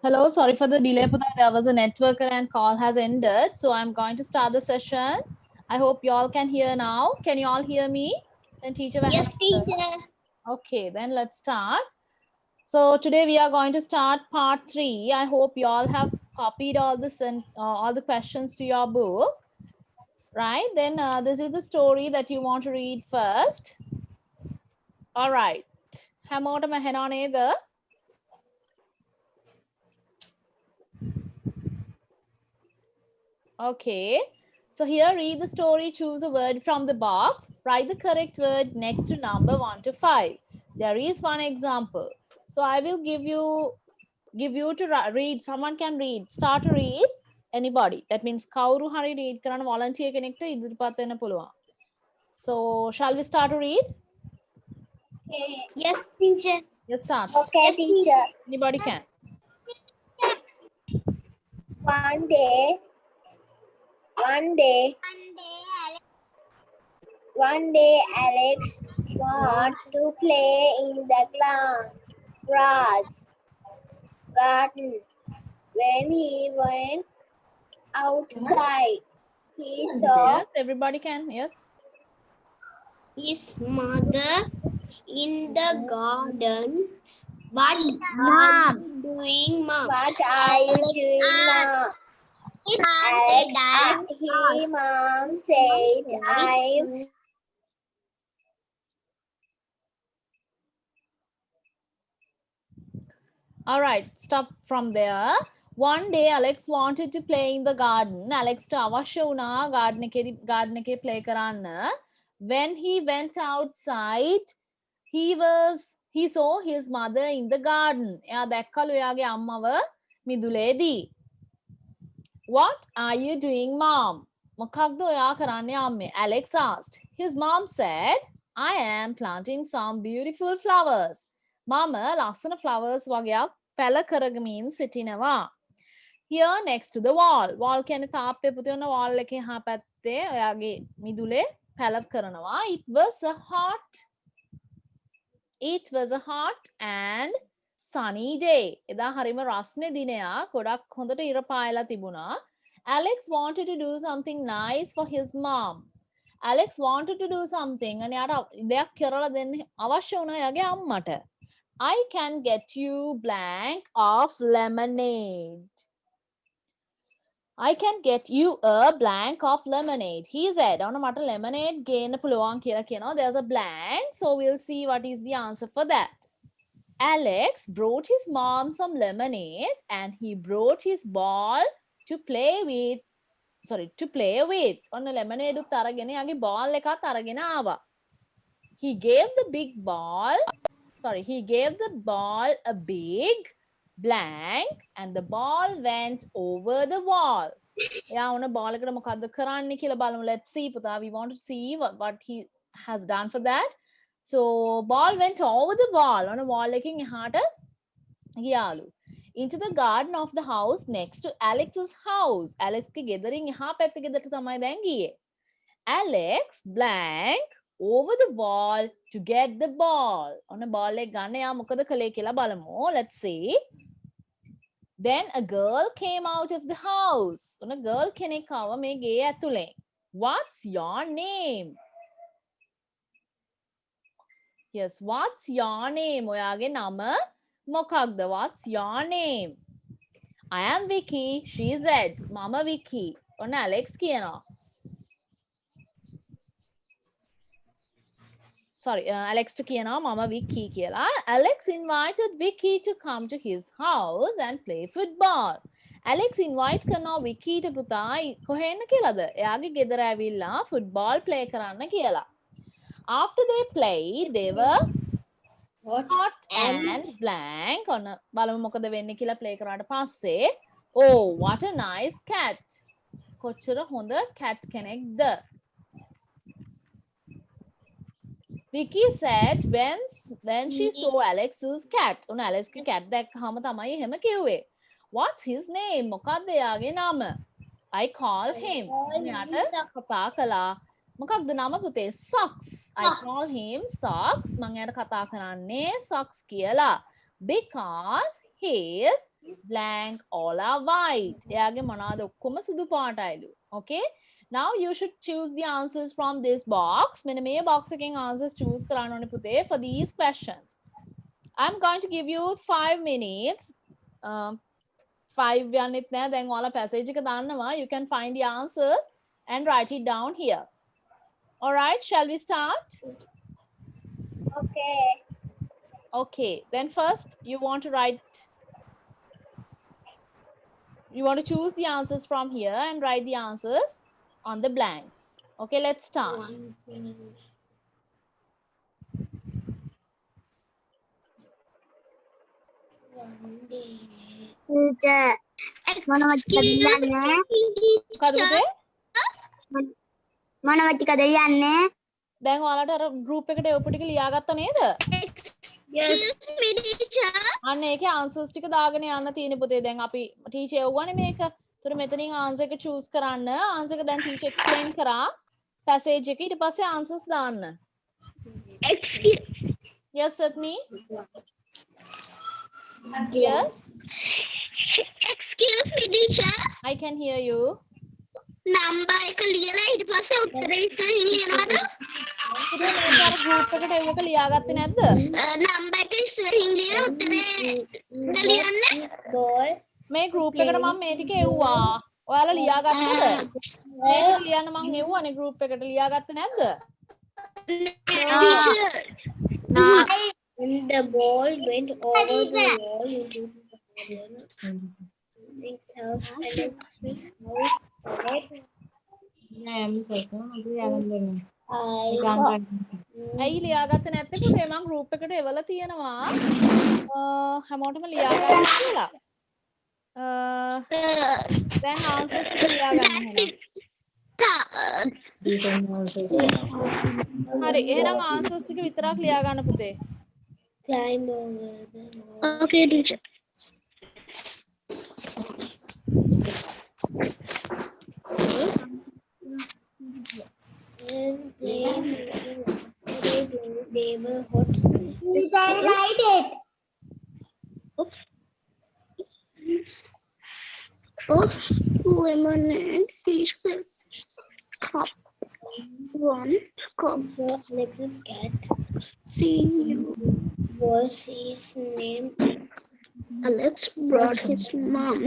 Hello, sorry for the delay, Puta. There was a network and call has ended. So I'm going to start the session. I hope you all can hear now. Can you all hear me? Then teacher. Yes, teacher. Okay, then let's start. So today we are going to start part 3. I hope you all have copied all the questions to your book. Right, then this is the story that you want to read first. All right. Hamota Mahenoneda. Okay. So here, read the story, choose a word from the box, write the correct word next to number 1 to 5. There is one example. So I will give you to read. Someone can read. Start to read. Anybody. That means kauru hari read karana volunteer connector idiripath wenna puluwan. So shall we start to read? Yes, teacher. Yes, start. Okay, yes, teacher. Anybody can. One day, Alex wanted to play in the grass garden. When he went outside, he saw Yes, everybody can. Yes. his mother in the garden. What are you doing, Mom? What are you doing, Mom? Alex asked his mom said, I'm All right, stop from there. One day Alex wanted to play in the garden. Alex to අවශ්‍ය වුණා garden එකේ play කරන්න. When he went outside, he saw his mother in the garden. එයා දැක්කලු එයාගේ අම්මව මිදුලේදී. What are you doing, mom? මොකක්ද ඔයා කරන්නේ අම්මේ? Alex asked. His mom said, I am planting some beautiful flowers. මම ලස්සන flowers වගේක් පැල කරගමින් සිටිනවා. Here next to the wall. Wall කියන්නේ තාප්පේ පුතේ ඔන්න wall එකේ එහා පැත්තේ ඔයාගේ මිදුලේ පැල කරනවා. It was a hot and sunny day. එදා හරිම රස්නේ දිනයක්. ගොඩක් හොඳට ඉර පායලා තිබුණා. Alex wanted to do something nice for his mom. Alex wanted to do something. and එයාට දෙයක් කරලා දෙන්න අවශ්‍ය වුණා එයාගේ අම්මට. I can get you blank of lemonade. I can get you a blank of lemonade. He said, "ඔන්න මට lemonade ගේන්න පුළුවන් කියලා කියනවා. There's a blank. So we'll see what is the answer for that. Alex brought his mom some lemonade and he brought his ball to play with. ඔන්න lemonade උත් අරගෙන යාගේ ball එකත් අරගෙන ආවා. He gave the ball a big blank and the ball went over the wall. එයා ඕන ball එකට මොකද්ද කරන්නේ කියලා බලමු. Let's see පුතා. We want to see what he has done for that. So ball went over the wall. On a wall එකකින් එහාට ගියාලු. Into the garden of the house next to Alex's house. Alex ගේ ගෙදරින් එහා පැත්ත ගෙදරට තමයි දැන් ගියේ. Alex blank over the wall to get the ball. On a ball එක ගන්න එයා මොකද කළේ කියලා බලමු. Let's see. Then a girl came out of the house. On a girl කෙනෙක් ආවා මේ ගේ ඇතුලේ. What's your name? Yes, what's your name? ඔයාගේ නම මොකක්ද? What's your name? I am Vicky, she said. මම Vicky. ඔන්න Alex කියනවා. Sorry, Alex to කියනවා මම Vicky කියලා. Alex invited Vicky to come to his house and play football. Alex invite කරනවා Vicky ට පුතා කොහෙ එන්න කියලාද? එයාගේ ගෙදර ඇවිල්ලා football play කරන්න කියලා. After they played, they were hot and blank. ඔන්න බලමු මොකද වෙන්නේ කියලා play කරාට පස්සේ. Oh, what a nice cat. කොච්චර හොඳ cat කෙනෙක්ද? Vicky said when she saw Alex's cat. ඔන්න Alexගේ cat දැක්කහම තමයි එහෙම කිව්වේ. What's his name? මොකක්ද එයාගේ නම? I call him. එයාට කතා කළා. මොකක්ද නම පුතේ? Socks. I call him Socks. මම එයාට කතා කරන්නේ Socks කියලා. Because his blank all are white. එයාගේ මොනවාද ඔක්කොම සුදු පාටයිලු. Okay? Now you should choose the answers from this box. මෙන්න මේ box එකෙන් answers choose කරන්න ඕනේ පුතේ for these questions. I'm going to give you 5 minutes. 5 යන්නෙත් නෑ. දැන් ඔයාලා passage එක දාන්නවා. You can find the answers and write it down here. All right, shall we start? Okay. Okay, then first you want to choose the answers from here and write the answers on the blanks. Okay, let's start. Teacher, දැන් ඔයාලට අර group එකට ඔප ටික ලියාගත්ත නේද? Excuse me, teacher. අන්න ඒකේ answers ටික දාගෙන යන්න තියෙන පුතේ. දැන් අපි teacher එව්වනේ මේක. ඒතර මෙතනින් answer එක choose කරන්න. answer එක දැන් teacher explain කරා passage එක. ඊට පස්සේ answers දාන්න. Yes, Satni? Yes? Excuse me, teacher. I can hear you. Number එක ලියලා ඊට පස්සේ උත්තරේ ඉස්සරහින් ලියනවද? පුතේ මේක අර group එකට එව් එක ලියාගත්තේ නැද්ද? number එක ඉස්සරහින් ලියලා උත්තරේ ලියන්න. මේ group එකට මම මේ ටික එව්වා. ඔයාලා ලියාගත්තද? මේක ලියන්න මම එව්වනේ group එකට ලියාගත්තේ නැද්ද? Teacher. When the ball went over the wall into the Alex's house, Alex's house. ඇයි ලියාගත්තේ නැත්තේ පුතේ? මම group එකට එවලා තියෙනවා. හැමෝටම ලියාගන්න කියලා. දැන් answers ටික ලියාගන්න එහෙනම්. හරි එහෙනම් answers ටික විතරක් ලියාගන්න පුතේ. Climb over the wall. Okay, teacher. They were hot. You can write it. Lemon and fish cup. One cup. So Alex's cat. See was his name. Alex brought his mom.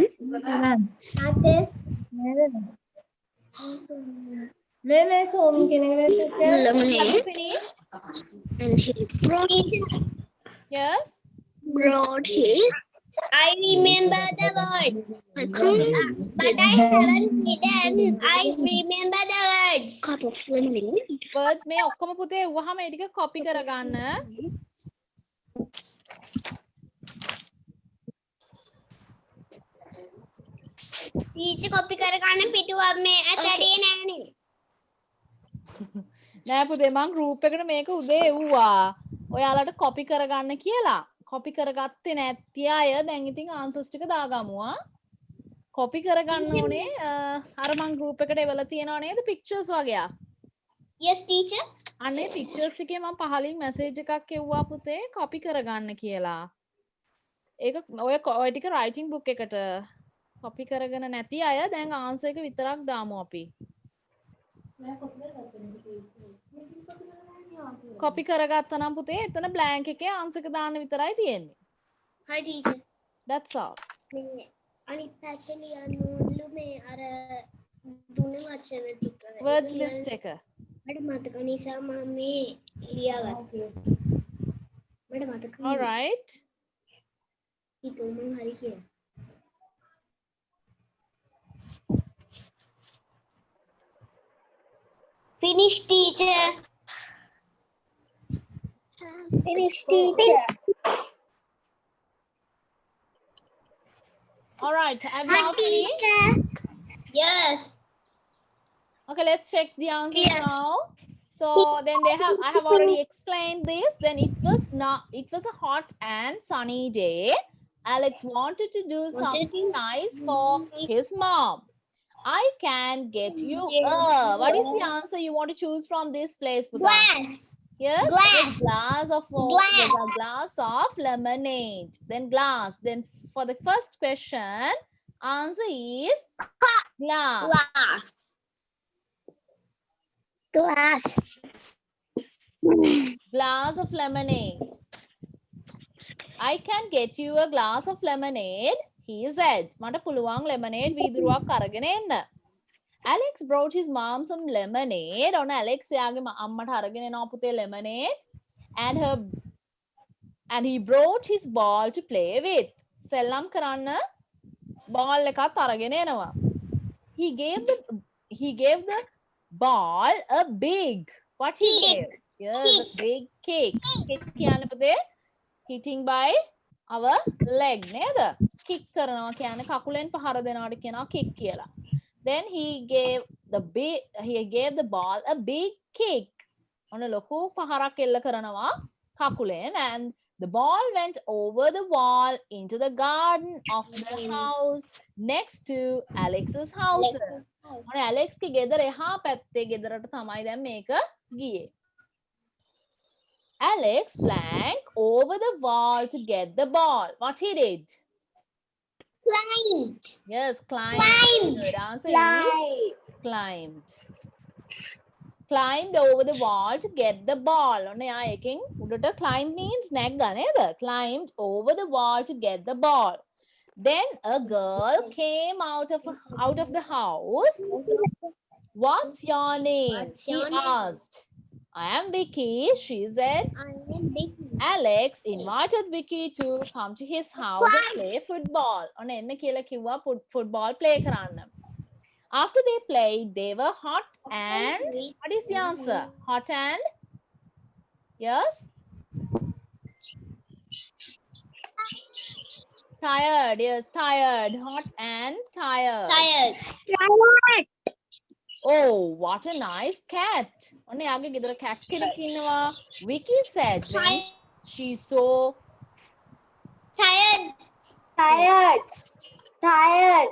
Lemonade. And he brought Yes? his. I remember the word. But I haven't written. I remember the words. Cup of lemonade. words මේ ඔක්කොම පුතේ එව්වහම ඒ ටික copy කරගන්න. Teacher copy කරගන්න පිටුව මේ ඇටඩියේ නෑනේ. නෑ පුතේ මං group එකට මේක උදේ එව්වා. ඔයාලට copy කරගන්න කියලා. copy කරගත්තේ නැති අය දැන් ඉතින් answers ටික දාගමු ආ. copy කරගන්න ඕනේ. අර මං group එකට එවලා තියෙනව නේද pictures වගේ. Yes, teacher. අනේ pictures ටිකේ මං පහලින් message එකක් එව්වා පුතේ copy කරගන්න කියලා. ඒක ඔය ටික writing book එකට copy කරගෙන නැති අය දැන් answer එක විතරක් දාමු අපි. copy කරගත්තා නම් පුතේ එතන blank එකේ answer එක දාන්න විතරයි තියෙන්නේ. Hi, teacher. That's all. අනිත් පැත්තේ ලියන්න ඕනලු මේ අර දුන්න වචන ටික. Words list එක. මට මතක නිසා මම මේ ලියාගත්තා. මට මතක. All right. හිතුව මං හරි කියලා. Finish, teacher. Finish, teacher. All right. I'm now finished. Yes. Okay, let's check the answers Yes. now. So then I have already explained this. Then it was a hot and sunny day. Alex wanted to do something nice for his mom. I can get you. What is the answer you want to choose from this place, Pudha? Glass. Yes, Glass. a glass of Glass. yes, a glass of lemonade. Then glass. Then for the first question, answer is glass. Glass. Glass. Glass of lemonade. I can get you a glass of lemonade. He said. මට පුළුවන් lemonade වීදුරුවක් අරගෙන එන්න. Alex brought his mom some lemonade. ඔන්න Alex යාගේ අම්මට අරගෙන එනවා පුතේ lemonade. And he brought his ball to play with. සෙල්ලම් කරන්න ball එකත් අරගෙන එනවා. He gave the ball a big. What he gave? Yes, a big kick. Kick කියන්නේ පුතේ hitting by our leg නේද? Kick කරනවා කියන්නේ කකුලෙන් පහර දෙනවට කියනවා kick කියලා. Then he gave the ball a big kick. ඔන්න ලොකු පහරක් එල්ල කරනවා කකුලෙන්, and the ball went over the wall into the garden of the house next to Alex's house. ඔන්න Alex ගේ ගෙදර එහා පැත්තේ ගෙදරට තමයි දැන් මේක ගියේ. Alex plank over the wall to get the ball. What he did? Climbed. Yes, climbed. Climbed. Good answer is climbed. Climbed over the wall to get the ball. ඔන්න යා එකෙන් උඩට climb means නැග්ගා නේද? Climbed over the wall to get the ball. Then a girl came out of the house. What's your name? He asked. I am Vicky, she said. I am Vicky. Alex invited Vicky to come to his house and play football. ඔන්න එන්න කියලා කිව්වා football play කරන්න. After they played, they were hot and what is the answer? Hot and yes? Tired. Yes, tired. Hot and tired. Tired. Tired. Oh, what a nice cat. ඔන්න යාගේ ගෙදර cat කෙනෙක් ඉන්නවා. Vicky said when she saw Tired. Tired. Tired.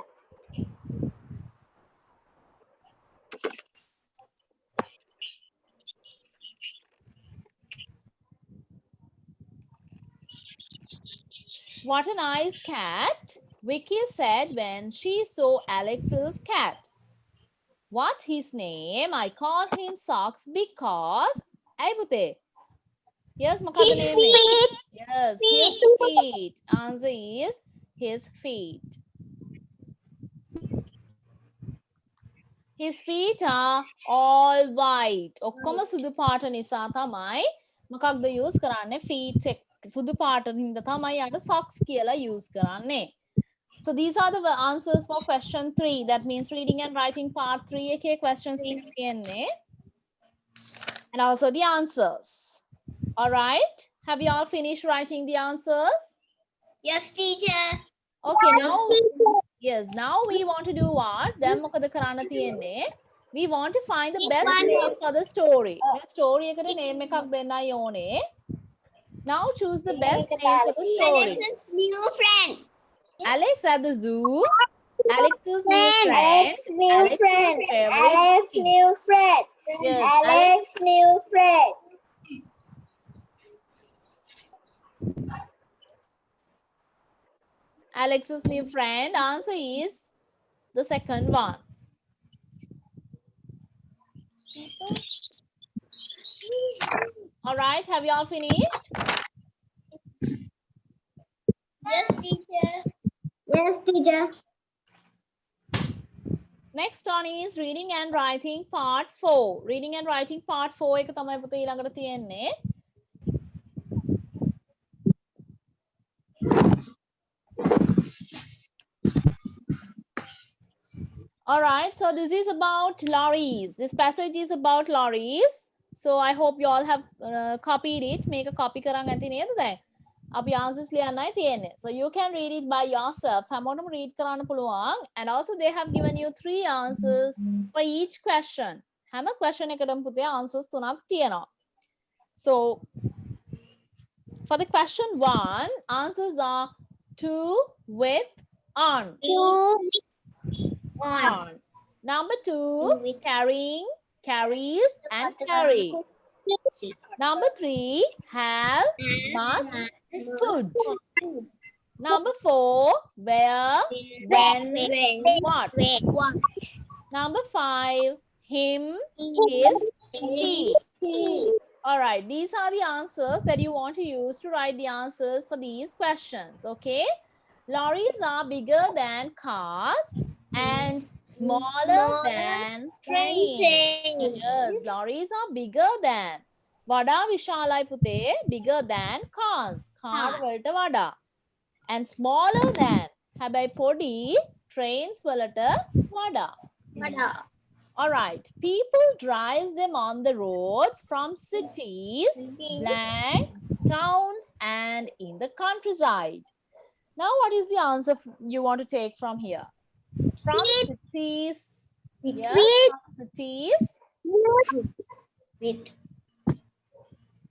what a nice cat, Vicky said when she saw Alex's cat. What his name? I call him Socks because ay පුතේ. Yes, මොකක්ද His name? feet. Yes, his feet. Answer is his feet. His feet are all white. ඔක්කොම සුදු පාට නිසා තමයි මොකක්ද use කරන්නේ? feet එක සුදු පාට හින්දා තමයි යට socks කියලා use කරන්නේ. So these are the answers for question 3. That means reading and writing part 3 එකේ questions තියෙන්නේ. And also the answers. All right? Have you all finished writing the answers? Yes, teacher. Okay, now we want to do what? දැන් මොකද කරන්න තියෙන්නේ? We want to find the best name for the story. Story එකට name එකක් දෙන්නයි ඕනේ. Now choose the best name for the story. Alex's new friend. Alex at the zoo. Alex's new friend. Alex's new Alex's friend. favorite Alex's thing. new friend. Yes, Alex's new friend. Alex's new friend. Answer is the second one. All right, have you all finished? Yes, teacher. Yes, teacher. Next one is reading and writing part 4. Reading and writing part 4 එක තමයි පුතේ ඊළඟට තියෙන්නේ. All right, so this is about lorries. This passage is about lorries. So I hope you all have copied it. Make a copy කරන් ඇති නේද දැන්? අපි answers ලියන්නයි තියෙන්නේ. So you can read it by yourself. හැමෝටම read කරන්න පුළුවන්. And also they have given you 3 answers for each question. හැම question එකටම පුතේ answers 3ක් තියෙනවා. So for the question 1, answers are to, with, on. On. Number 2, With. carrying, carries, and carry. Number 3, have, must, should. Number 4, where, when, what. Number 5, him, his, she. All right, these are the answers that you want to use to write the answers for these questions, okay? Lorries are bigger than cars and smaller than trains. Yes, lorries are bigger than. Vada vishalai pute, bigger than cars. Car walata vada. And smaller than. Habai podi, trains walata vada. All right, people drives them on the roads from cities, blank, towns, and in the countryside. Now, what is the answer you want to take from here? From cities, yes, from cities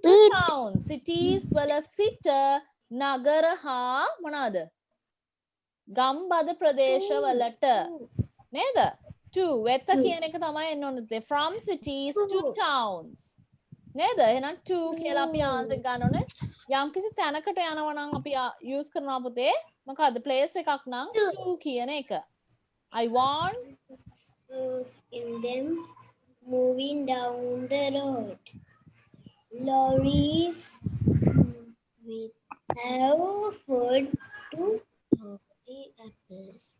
to towns. Cities wala sita, nagaraha, manada. Gambada pradesha walata. Neda. To, wetta කියන එක තමයි එන්න ඕනේ. From cities to towns. නේද? එහෙනම් to කියලා අපි answer ගන්න ඕනේ. යම්කිසි තැනකට යනවා නම් අපි use කරනවා පුතේ. මොකද්ද? place එකක් නම් to කියන එක. I want in them moving down the road. Lorries with have food to the apples.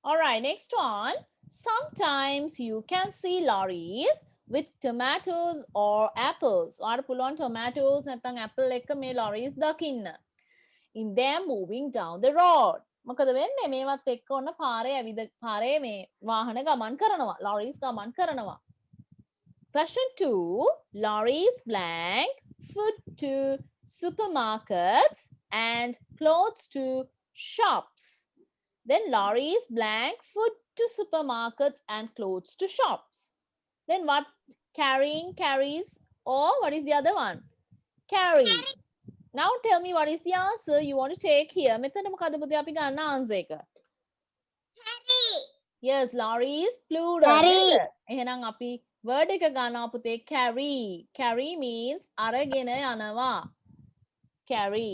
All right, next one. Sometimes you can see lorries with tomatoes or apples. ඔයාලට පුළුවන් tomatoes නැත්නම් apple එක මේ lorries දකින්න. In them moving down the road. මොකද වෙන්නේ? මේවත් එක්ක ඔන්න පාරේ මේ වාහන ගමන් කරනවා. lorries ගමන් කරනවා. Question 2. Lorries blank food to supermarkets and clothes to shops. Then lorries blank food to supermarkets and clothes to shops. Then what? Carrying, carries, or what is the other one? Carry. Now tell me what is the answer you want to take here. මෙතන මොකද පුතේ අපි ගන්න answer එක? Carry. Yes, lorries plural. Carry. එහෙනම් අපි word එක ගන්නවා පුතේ carry. Carry means අරගෙන යනවා. Carry.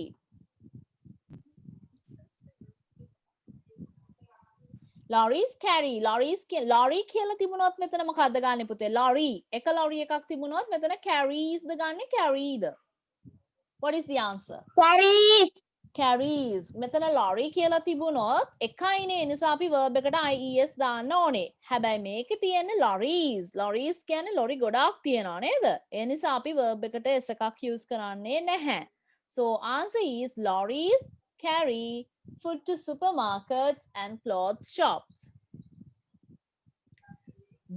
Lorries carry. Lorry කියලා තිබුණොත් මෙතන මොකද්ද ගන්නෙ පුතේ? Lorry. එක lorry එකක් තිබුණොත් මෙතන carries ද ගන්නෙ carried? What is the answer? Carries. Carries. මෙතන lorry කියලා තිබුණොත් එකයිනේ ඒ නිසා අපි verb එකට ies දාන්න ඕනේ. හැබැයි මේකේ තියෙන්නේ lorries. Lorries කියන්නේ lorry ගොඩාක් තියෙනවා නේද? ඒ නිසා අපි verb එකට s එකක් use කරන්නේ නැහැ. So answer is lorries carry food to supermarkets and clothes shops.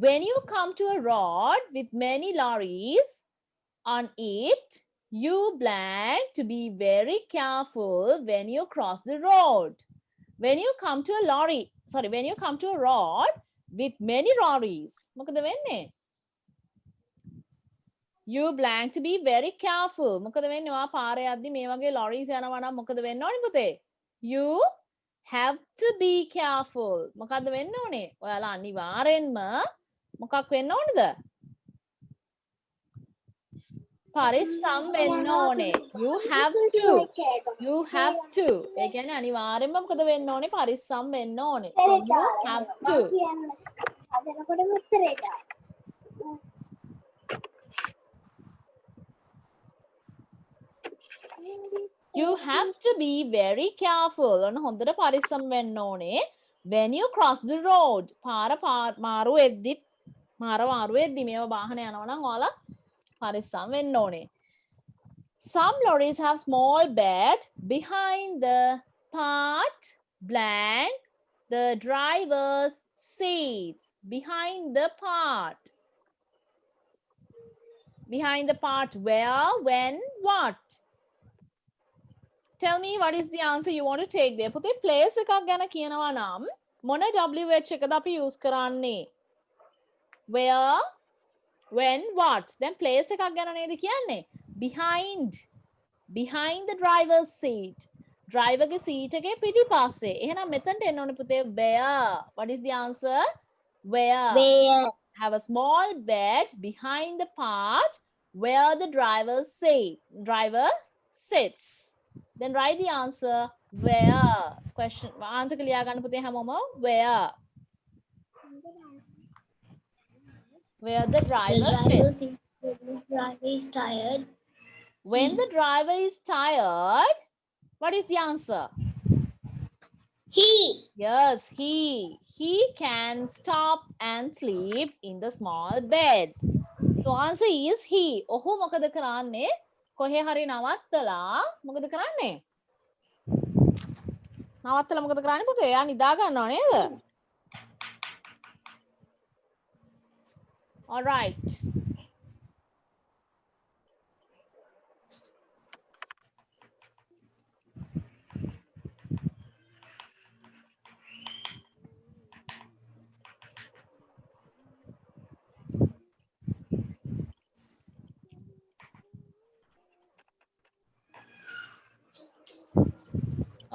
When you come to a road with many lorries on it, you blank to be very careful when you cross the road. When you come to a when you come to a road with many lorries, මොකද වෙන්නේ? You blank to be very careful. මොකද වෙන්නේ? ඔයා පාරේ යද්දි මේ වගේ lorries යනවා නම් මොකද වෙන්න ඕනේ පුතේ? You have to be careful. මොකද්ද වෙන්න ඕනේ? ඔයාලා අනිවාර්යෙන්ම මොකක් වෙන්න ඕනේද? පරිස්සම් වෙන්න ඕනේ. You have to. You have to. ඒ කියන්නේ අනිවාර්යෙන්ම මොකද වෙන්න ඕනේ? පරිස්සම් වෙන්න ඕනේ. So you have to. හදනකොටම උත්තරේ දාන්න. You have to be very careful. ඔන්න හොඳට පරිස්සම් වෙන්න ඕනේ. When you cross the road. පාර මාරු වෙද්දි මේව වාහන යනවා නම් ඔයාලා පරිස්සම් වෙන්න ඕනේ. Some lorries have small bed behind the part blank the driver's seats. Behind the part. Behind the part where, when, what? Tell me what is the answer you want to take there. පුතේ place එකක් ගැන කියනවා නම් මොන WH එකද අපි use කරන්නේ? Where, when, what? Then place එකක් ගැන නේද කියන්නේ? Behind the driver's seat. Driver ගේ seat එකේ පිටිපස්සේ. එහෙනම් මෙතනට එන්න ඕනේ පුතේ where. What is the answer? Where. have a small bed behind the part where the driver sits. Then write the answer where. Question answer clear ගන්න පුතේ හැමෝම where. Where the driver sits. The driver is tired. When the driver is tired, what is the answer? He. Yes, he can stop and sleep in the small bed. So answer is he. ඔහු මොකද කරන්නේ? කොහේ හරි නවත්තලා මොකද කරන්නේ? නවත්තලා මොකද කරන්නේ පුතේ? එයා නිදා ගන්නව නේද? All right.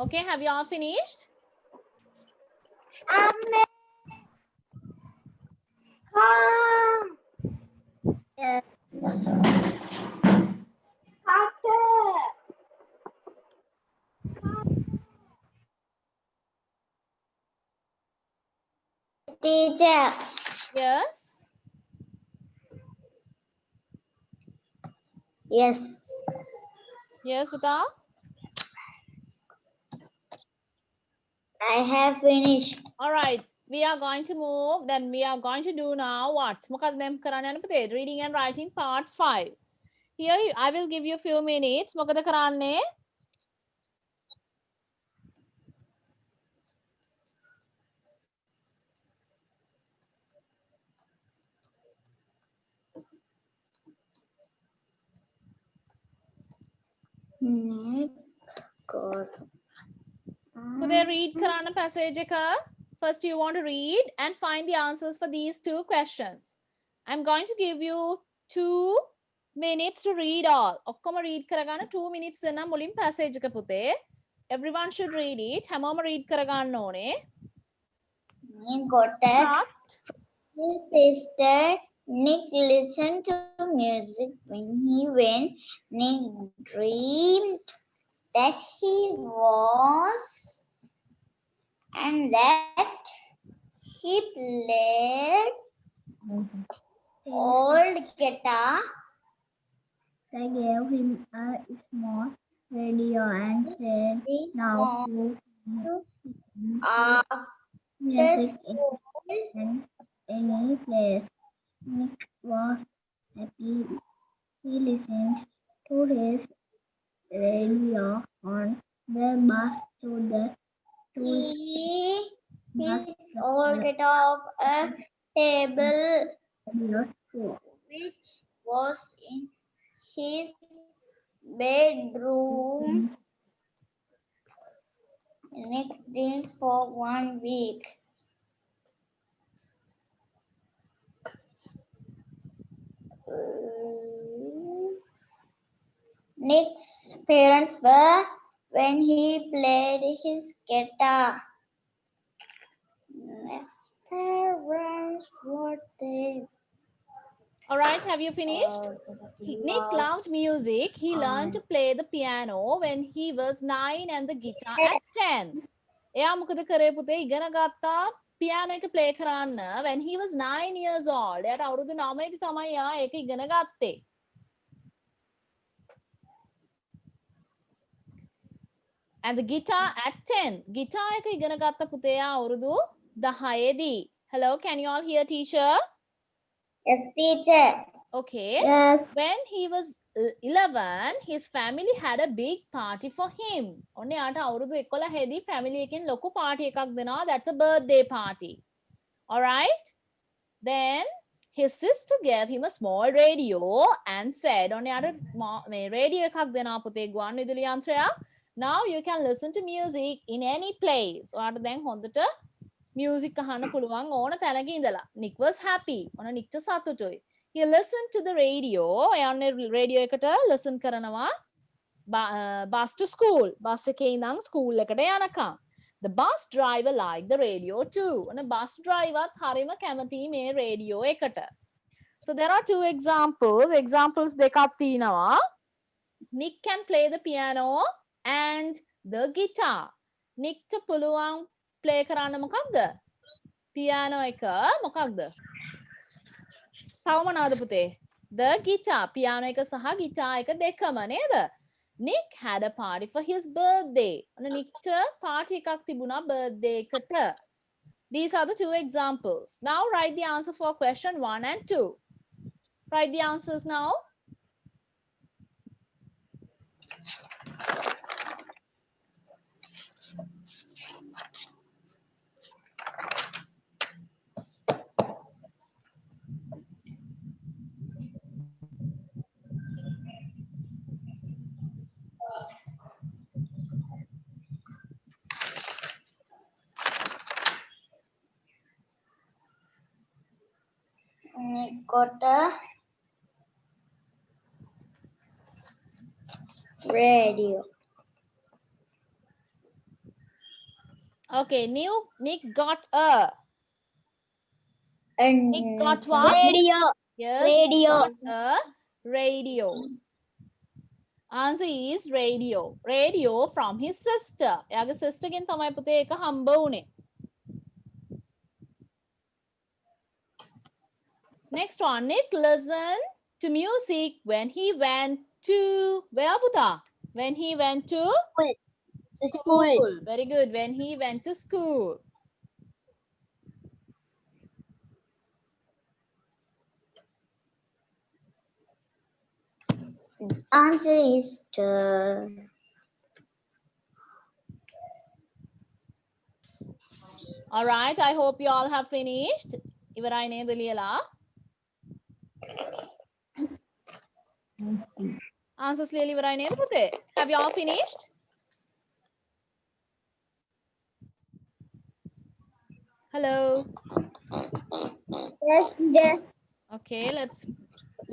Okay, have you all finished? Yes. Teacher. Yes. Yes. Yes, Puta. I have finished. All right. We are going to move. Then we are going to do now what? මොකක්ද දැන් කරන්න යන්නේ පුතේ? Reading and writing part 5. Here I will give you a few minutes. මොකද කරන්නේ? God. පුතේ read කරන්න passage එක. First you want to read and find the answers for these two questions. I'm going to give you 2 minutes to read all. ඔක්කොම read කරගන්න 2 minutes දෙන්න මුලින් passage එක පුතේ. Everyone should read it. හැමෝම read කරගන්න ඕනේ. Got it. Start. His sister Nick listened to music when Nick dreamed that he was and that he played old guitar. They gave him a small radio and said, "Now you music in any place." Nick was happy. He listened to his radio on the bus to the He picked old guitar off a table radio too. which was in his bedroom. Nick did for 1 week. Nick's parents were when he played his guitar. Nick's parents were they. All right, have you finished? Nick loved music. He learned to play the piano when he was 9 and the guitar at 10. එයා මොකද කරේ පුතේ ඉගෙන ගත්තා piano එක play කරන්න when he was 9 years old. එයාට අවුරුදු 9 දී තමයි එයා ඒක ඉගෙන ගත්තේ. And the guitar at 10. Guitar එක ඉගෙන ගත්ත පුතේ එයා අවුරුදු 10 දී. Hello, can you all hear teacher? Yes, teacher. Okay. Yes. When he was 11, his family had a big party for him. ඔන්න යාට අවුරුදු 11 දී family එකෙන් ලොකු party එකක් දෙනවා. That's a birthday party. All right? Then his sister gave him a small radio and said, ඔන්න යාට මේ radio එකක් දෙනවා පුතේ ගුවන් විදුලි යන්ත්‍රයක්. Now you can listen to music in any place. ඔයාට දැන් හොඳට music අහන්න පුළුවන් ඕන තැනක ඉඳලා. Nick was happy. ඔන්න නික්ට සතුටුයි. He listened to the radio. එයානේ radio එකට listen කරනවා bus to school. bus එකේ ඉඳන් school එකට යනකම්. The bus driver liked the radio too. And a bus driver harima kamathi me radio ekata. So there are two examples. Examples dekak tinawa. Nick can play the piano and the guitar. Nick to puluang play karana මොකක්ද? Piano එක මොකක්ද? තව මොනවද පුතේ? The guitar. Piano එක සහ guitar එක දෙකම නේද? Nick had a party for his birthday. Nickට party එකක් තිබුණා birthday එකට. These are the two examples. Now write the answer for question 1 and 2. Write the answers now. Nick got a radio. Okay, Nick got a. And Nick got what? radio. Yes, Radio. got a radio. Answer is radio. Radio from his sister. එයාගේ sister ගෙන් තමයි පුතේ ඒක හම්බ වුනේ. Next one, Nick listened to music when he went to where puta? When he went to School. Very good. When he went to school. Answer is the All right. I hope you all have finished. ඉවරයි නේද ලියලා? Answers ලියලා ඉවරයි නේද පුතේ? Have you all finished? Hello. yes. Okay, let's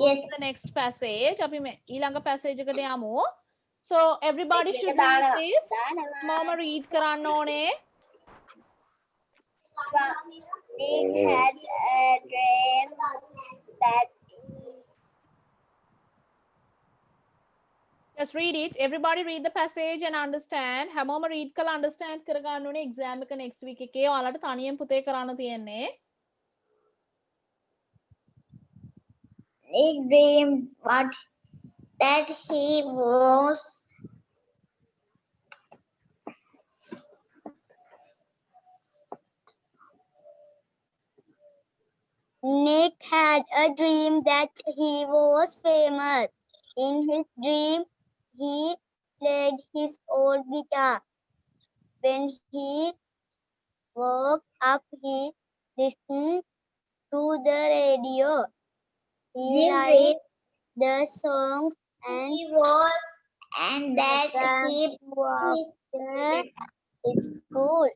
Yes. the next passage. අපි මේ ඊළඟ passage එකට යමු. So everybody should read this. මම read කරන්න ඕනේ. Nick had a dream that Just read it. Everybody read the passage and understand. හැමෝම read කරලා understand කරගන්න ඕනේ exam එක next week එකේ. ඔයාලට තනියෙන් පුතේ කරන්න තියෙන්නේ. Nick dreamed that he was Nick had a dream that he was famous. In his dream, he played his old guitar. When he woke up, he listened to the radio. He liked the songs and that he walked to school.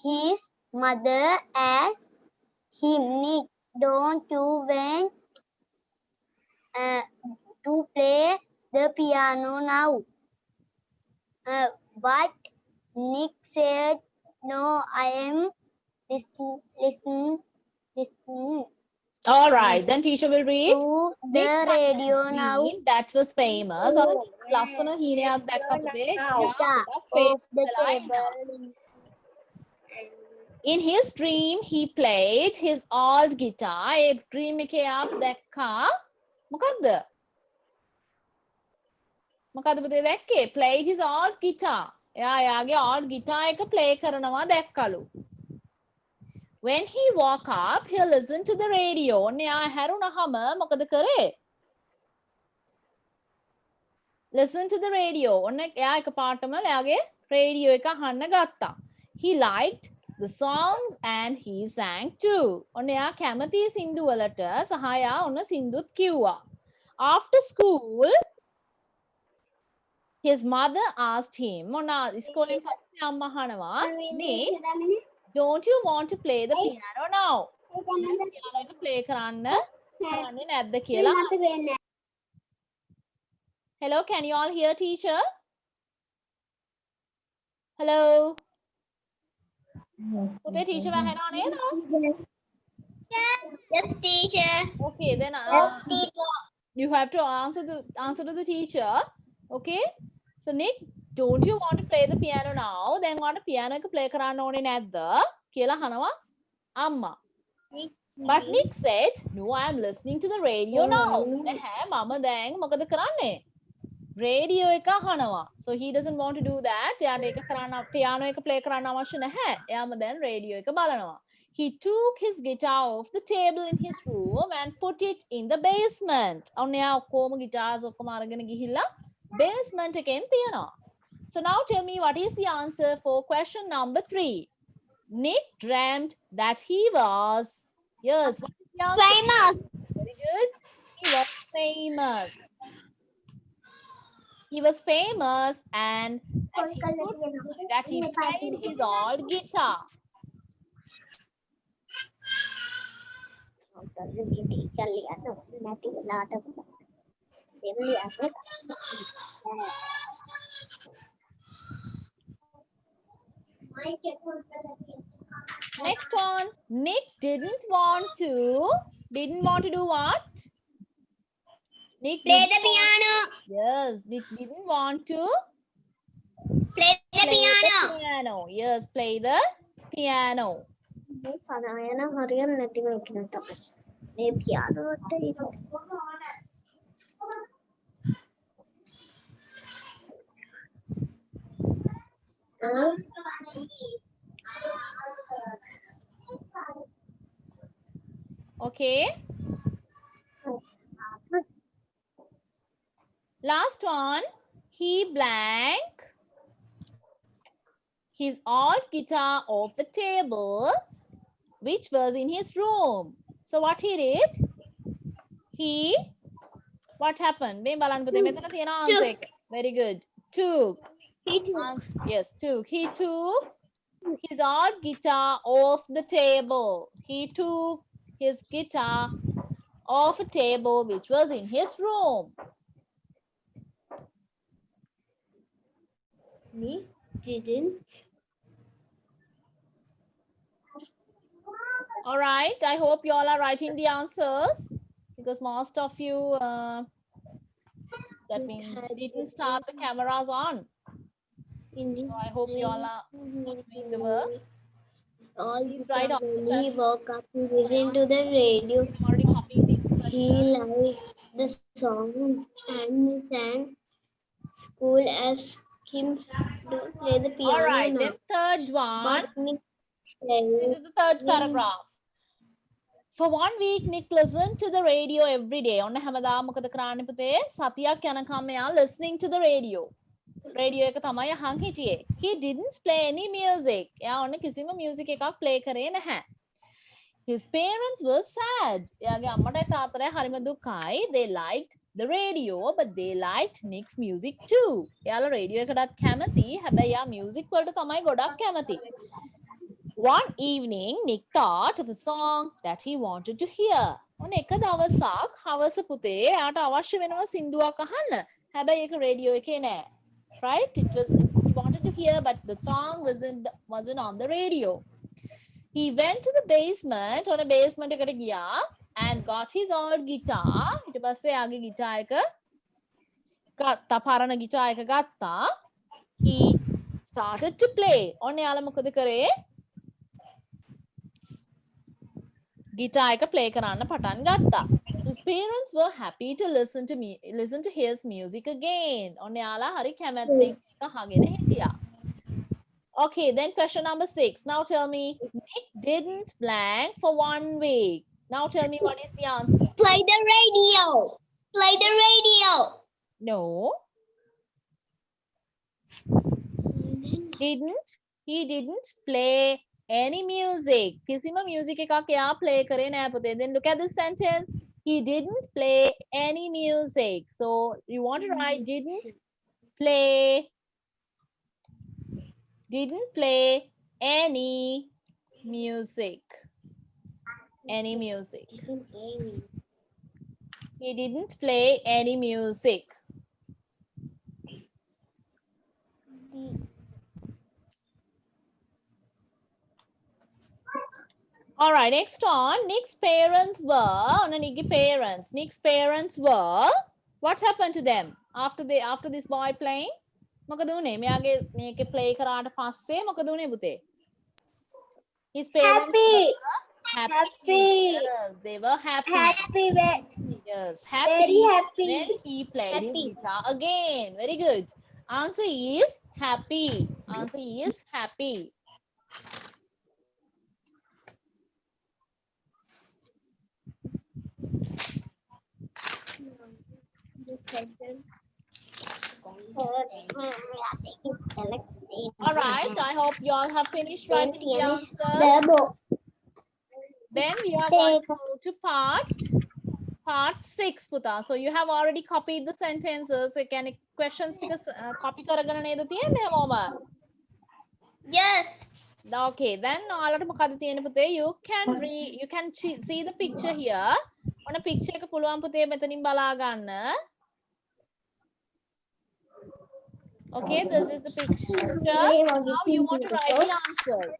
His mother asked him, Nick, don't you want to play the piano now? But Nick said, no, I am listening All right, then teacher will read. to the radio now. That was famous. ඔන්න ලස්සන හීනයක් දැක්ක පුතේ. Off the table. In his dream, he played his old guitar. A dream එකේ app දැක්කා. මොකක්ද? මොකක්ද පුතේ දැක්කේ? Played his old guitar. එයාගේ old guitar එක play කරනවා දැක්කලු. When he woke up, he listened to the radio. ඔන්න එයා හැරුණාම මොකද කරේ? Listen to the radio. ඔන්න එයා එකපාරටම එයාගේ radio එක අහන්න ගත්තා. He liked the songs and he sang too. ඔන්න එයා කැමති සින්දු වලට සහ එයා ඔන්න සින්දුත් කිව්වා. After school, his mother asked him, ඔන්න ඉස්කෝලෙන් පස්සේ අම්මා අහනවා, Nick, don't you want to play the piano now? piano එක play කරන්න කරන්නේ නැද්ද කියලා. Hello, can you all hear teacher? Hello. පුතේ teacher වැහෙනව නේද? Yes, teacher. Okay, then Yes, teacher. you have to answer to the teacher. Okay? So Nick, don't you want to play the piano now? Then what piano එක play කරන්න ඕනේ නැද්ද? කියලා අහනවා අම්මා. But Nick said, no, I am listening to the radio now. නැහැ මම දැන් මොකද කරන්නේ? Radio එක අහනවා. So he doesn't want to do that. එයාට ඒක කරන්න piano එක play කරන්න අවශ්‍ය නැහැ. එයාම දැන් radio එක බලනවා. He took his guitar off the table in his room and put it in the basement. ඔන්න එයා ඔක්කොම guitars ඔක්කොම අරගෙන ගිහිල්ලා basement එකෙන් තියනවා. So now tell me what is the answer for question number 3. Nick dreamt that he was, yes, what is the answer? Famous. Very good. He was famous. He was famous and that he played his old guitar. Next one, Nick didn't want to do what? Nick Play didn't the piano. Yes, Nick didn't want to Play the play piano. the piano. Yes, play the piano. Okay. Last one, he blank his old guitar off the table, which was in his room. So what he did? What happened? මේ බලන්න පුතේ මෙතන තියෙන answer එක. Very good. Took. Yes, took. He took his old guitar off the table. He took his guitar off a table which was in his room. Me didn't. All right. I hope you all are writing the answers because most of you, that means didn't start the cameras on. So I hope you all are doing the work. Please write on the When he chat. woke up, he listened to the radio. I'm already copying the He liked the song and he sang. School asked him to play the piano. All right. now. Then third one. But Nick This said, is the third paragraph. For 1 week, Nick listened to the radio every day. ඔන්න හැමදාම මොකද කරන්නේ පුතේ? සතියක් යනකම් එයා listening to the radio. Radio එක තමයි අහන් හිටියේ. He didn't play any music. එයා ඔන්න කිසිම music එකක් play කරේ නැහැ. His parents were sad. එයාගේ අම්මටයි තාත්තටයි හරිම දුකයි. They liked the radio, but they liked Nick's music too. එයාලා radio එකටත් කැමති. හැබැයි එයා music වලට තමයි ගොඩක් කැමති. One evening, Nick thought of a song that he wanted to hear. ඔන්න එක දවසක් හවස පුතේ එයාට අවශ්‍ය වෙනවා සින්දුවක් අහන්න. හැබැයි ඒක රේඩියෝ එකේ නෑ. Right? It was he wanted to hear, but the song wasn't on the radio. He went to the basement, on a basement එකට ගියා and got his old guitar. ඊට පස්සේ එයාගේ guitar එක ගත්තා, පරණ guitar එක ගත්තා. He started to play. ඔන්න එයාලා මොකද කරේ? Guitar එක play කරන්න පටන් ගත්තා. His parents were happy to listen to his music again. ඔන්න එයාලා හරි කැමැත්තෙන් එක අහගෙන හිටියා. Okay, then question number 6. Now tell me, Nick didn't blank for 1 week. Now tell me what is the answer? play the radio. Play the radio. No. He didn't play any music. කිසිම music එකක් එයා play කරේ නෑ පුතේ. Then look at this sentence. He didn't play any music. So you want to write didn't play any music. Any music. He didn't play any music. All right, next on. Nick's parents were, Nick's parents were, what happened to them after this boy playing? මොකද උනේ? මෙයාගේ මේකේ play කරාට පස්සේ මොකද උනේ පුතේ? His parents were happy. Yes, they were happy. Yes, happy. Very happy. Then he played his Happy. guitar again. Very good. Answer is happy. Answer is happy. All right, I hope you all have finished writing the answers. Then we are going to go to part 6, Puta. So you have already copied the sentences. Can questions copy කරගෙන නේද තියෙන්නේ හැමෝම? Yes. Okay, then ඔයාලට මොකද තියෙන්නේ පුතේ? You can see the picture here. ඔන්න picture එක පුළුවන් පුතේ මෙතනින් බලා ගන්න. Okay, this is the picture. Now you want to write the answers.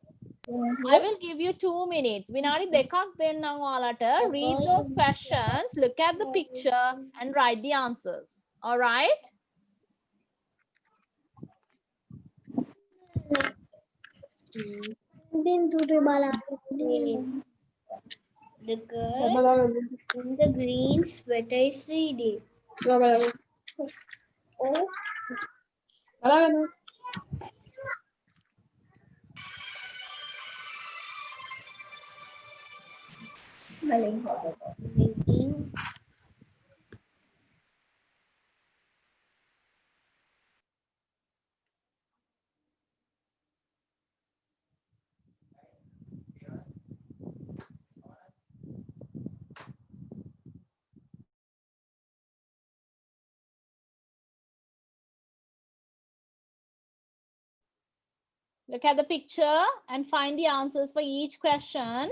I will give you 2 minutes. විනාඩි දෙකක් දෙන්නම් ඔයාලට. Read those questions, look at the picture and write the answers. All right? The girl in the green sweater is reading. Oh. Look at the picture and find the answers for each question.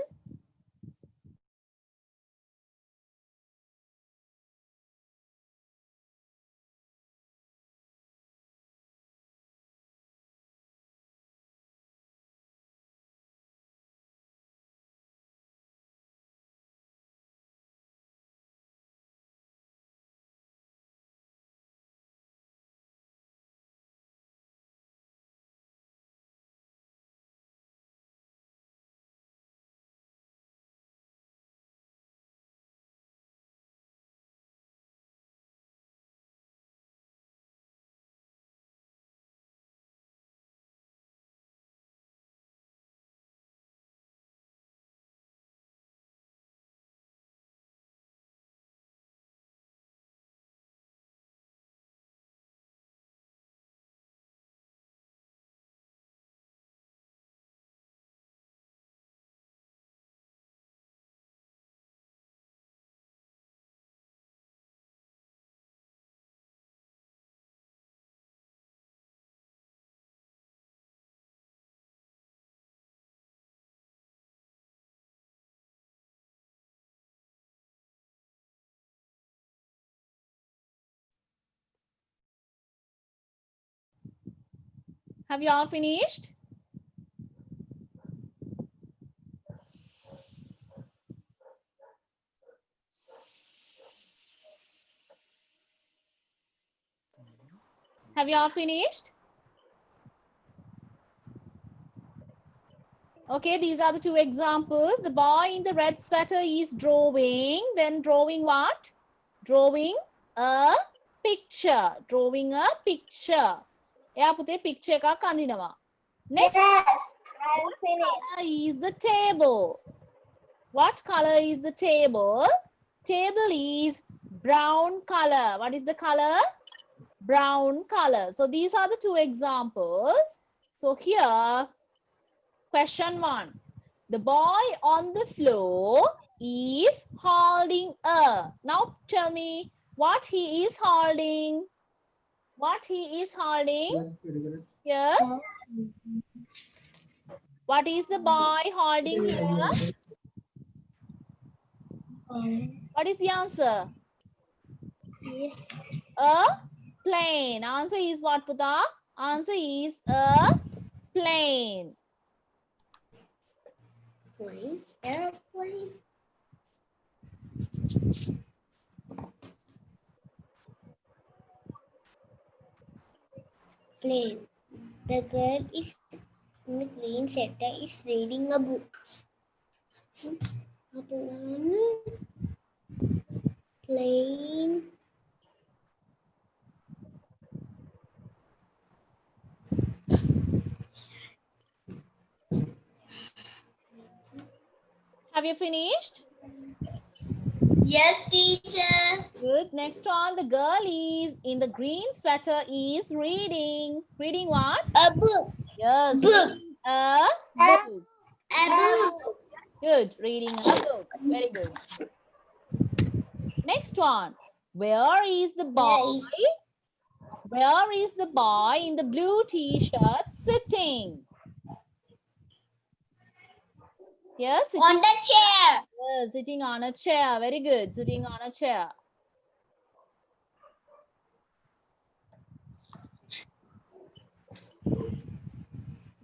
Have you all finished? Have you all finished? Okay, these are the 2 examples. The boy in the red sweater is drawing. Then drawing what? Drawing a picture. Drawing a picture. එයා පුතේ picture එකක් අඳිනවා. Next. Yes, I'm finished. Color is the table. What color is the table? Table is brown color. What is the color? Brown color. So these are the 2 examples. So here, question 1. The boy on the floor is holding a. Now tell me what he is holding. What he is holding? Yes. What is the boy holding here? What is the answer? A plane. Answer is what, Puta? Answer is a plane. Airplane. Plane. The girl is in the green sweater is reading a book. Plane. Have you finished? Yes, teacher. Good. Next one, the girl is in the green sweater is reading. Reading what? A book. Yes, Book. reading a book. A book. Good. Reading a book. Very good. Next one. Where is the boy? Where is the boy in the blue t-shirt sitting? Yes, sitting On the chair. yes, sitting on a chair. Very good. Sitting on a chair.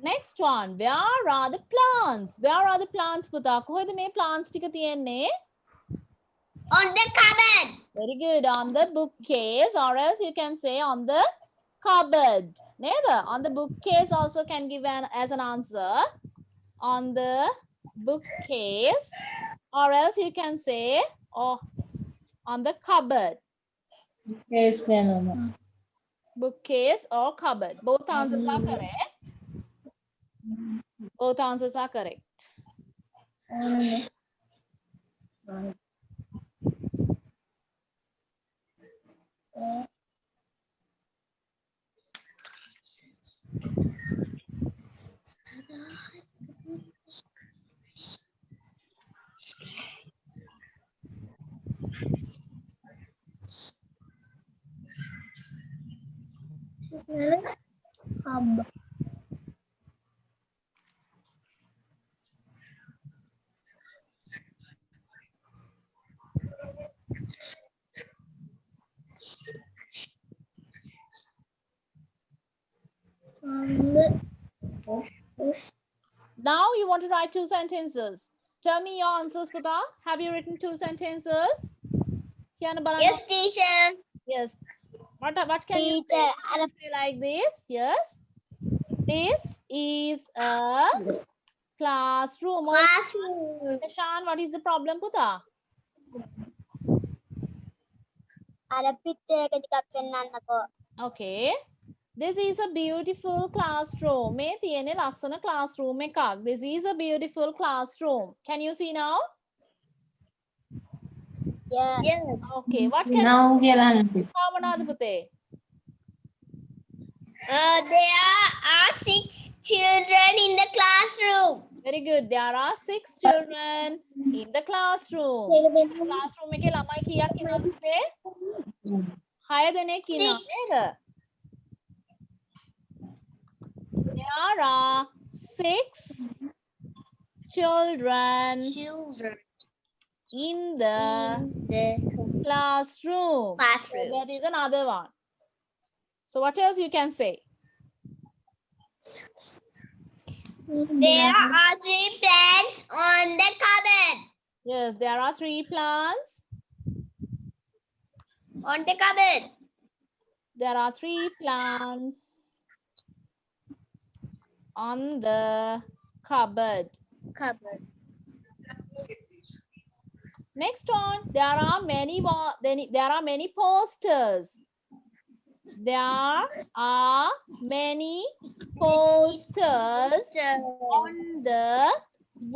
Next one. Where are the plants? Where are the plants, පුතා? කොහෙද මේ plants ටික තියෙන්නේ? On the cupboard. Very good. On the bookcase, or else you can say on the cupboard. Neither. On the bookcase also can give as an answer. On the bookcase, or else you can say on the cupboard. Yes, Bookcase or cupboard. Both answers are correct. Both answers are correct. Hub. Now you want to write two sentences. Tell me your answers, Puta. Have you written two sentences? Yes, teacher. Yes. What can you say? Can you say like this? Yes. This is a classroom. Classroom. Shan, what is the problem, Puta? Okay. This is a beautiful classroom. මේ තියෙන්නේ ලස්සන classroom එකක්. This is a beautiful classroom. Can you see now? Yes. Okay. What can Now you get say, පුතේ? There are 6 children in the classroom. Very good. There are 6 children in the classroom. Classroom එකේ ළමයි කීයක් ඉන්නවද පුතේ? 6 දෙනෙක් ඉන්නවා නේද? There are 6 children in the classroom. So that is another one. So what else you can say? There are 3 plants on the cupboard. Yes, there are 3 plants. On the cupboard. There are 3 plants on the cupboard. Cupboard. Next one, there are many posters. There are many posters on the